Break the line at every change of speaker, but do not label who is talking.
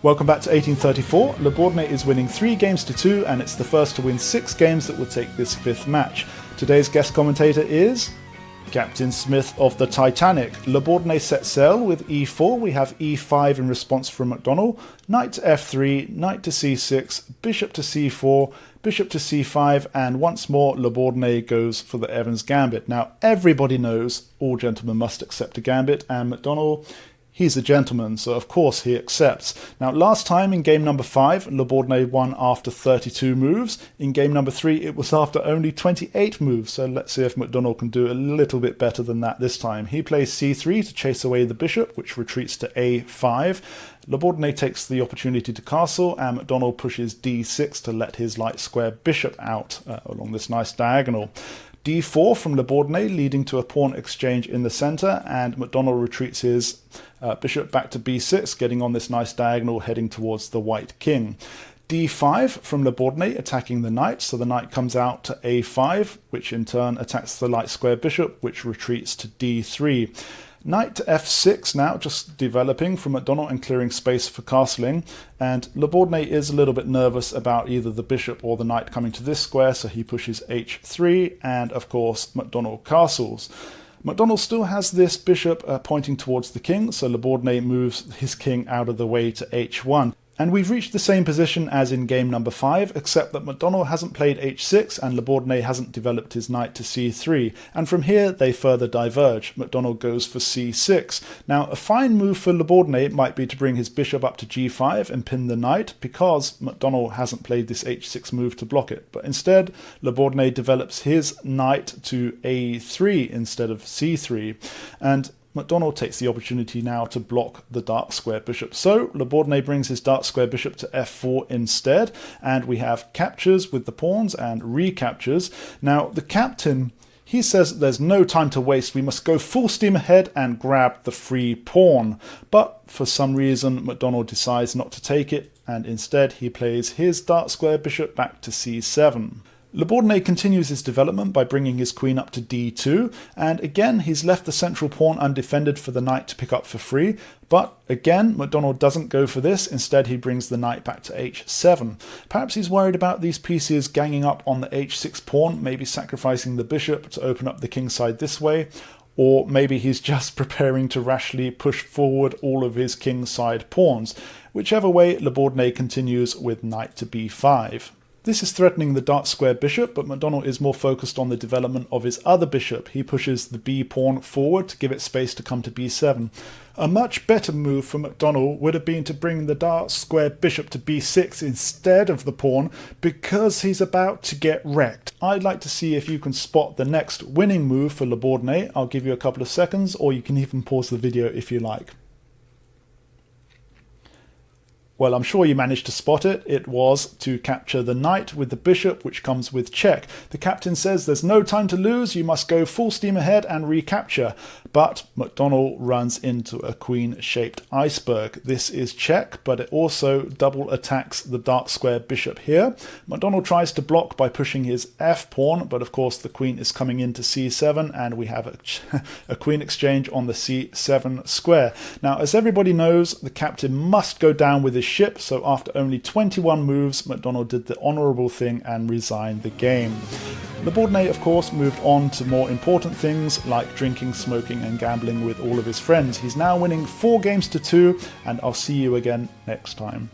Welcome back to 1834. Le Bourdonnais is winning 3 games to 2, and it's the first to win 6 games that will take this 5th match. Today's guest commentator is Captain Smith of the Titanic. Le Bourdonnais sets sail with e4. We have e5 in response from McDonnell. Knight to f3, knight to c6, bishop to c4, bishop to c5, and once more Le Bourdonnais goes for the Evans Gambit. Now everybody knows all gentlemen must accept a gambit, and McDonnell, he's a gentleman, so of course he accepts. Now last time in game number 5, Le Bourdonnais won after 32 moves. In game number 3 it was after only 28 moves, so let's see if McDonnell can do a little bit better than that this time. He plays c3 to chase away the bishop, which retreats to a5. Le Bourdonnais takes the opportunity to castle, and McDonnell pushes d6 to let his light square bishop out along this nice diagonal. d4 from Le Bourdonnais, leading to a pawn exchange in the centre, and McDonnell retreats his bishop back to b6, getting on this nice diagonal heading towards the white king. d5 from Le Bourdonnais, attacking the knight, so the knight comes out to a5, which in turn attacks the light square bishop, which retreats to d3. Knight to f6 now, just developing from McDonnell and clearing space for castling, and Le Bourdonnais is a little bit nervous about either the bishop or the knight coming to this square, so he pushes h3, and of course McDonnell castles. McDonnell still has this bishop pointing towards the king, so Le Bourdonnais moves his king out of the way to h1. And we've reached the same position as in game number 5, except that McDonnell hasn't played h6 and Le Bourdonnais hasn't developed his knight to c3. And from here they further diverge. McDonnell goes for c6. Now a fine move for Le Bourdonnais might be to bring his bishop up to g5 and pin the knight, because McDonnell hasn't played this h6 move to block it. But instead Le Bourdonnais develops his knight to a3 instead of c3. And McDonnell takes the opportunity now to block the dark square bishop. So Le Bourdonnais brings his dark square bishop to f4 instead, and we have captures with the pawns and recaptures. Now the captain, he says there's no time to waste, we must go full steam ahead and grab the free pawn. But for some reason McDonnell decides not to take it, and instead he plays his dark square bishop back to c7. Le Bourdonnais continues his development by bringing his queen up to d2, and again he's left the central pawn undefended for the knight to pick up for free, but again McDonnell doesn't go for this. Instead he brings the knight back to h7. Perhaps he's worried about these pieces ganging up on the h6 pawn, maybe sacrificing the bishop to open up the king side this way, or maybe he's just preparing to rashly push forward all of his king side pawns. Whichever way, Le Bourdonnais continues with knight to b5. This is threatening the dark square bishop, but McDonnell is more focused on the development of his other bishop. He pushes the b pawn forward to give it space to come to b7. A much better move for McDonnell would have been to bring the dark square bishop to b6 instead of the pawn, because he's about to get wrecked. I'd like to see if you can spot the next winning move for Le Bourdonnais. I'll give you a couple of seconds, or you can even pause the video if you like. Well, I'm sure you managed to spot it. It was to capture the knight with the bishop, which comes with check. The captain says there's no time to lose, you must go full steam ahead and recapture. But McDonnell runs into a queen-shaped iceberg. This is check, but it also double attacks the dark square bishop here. McDonnell tries to block by pushing his f-pawn, but of course the queen is coming into c7, and we have a queen exchange on the c7 square. Now, as everybody knows, the captain must go down with his ship, so after only 21 moves, McDonnell did the honourable thing and resigned the game. Le Bourdonnais, of course, moved on to more important things like drinking, smoking and gambling with all of his friends. He's now winning 4 games to 2, and I'll see you again next time.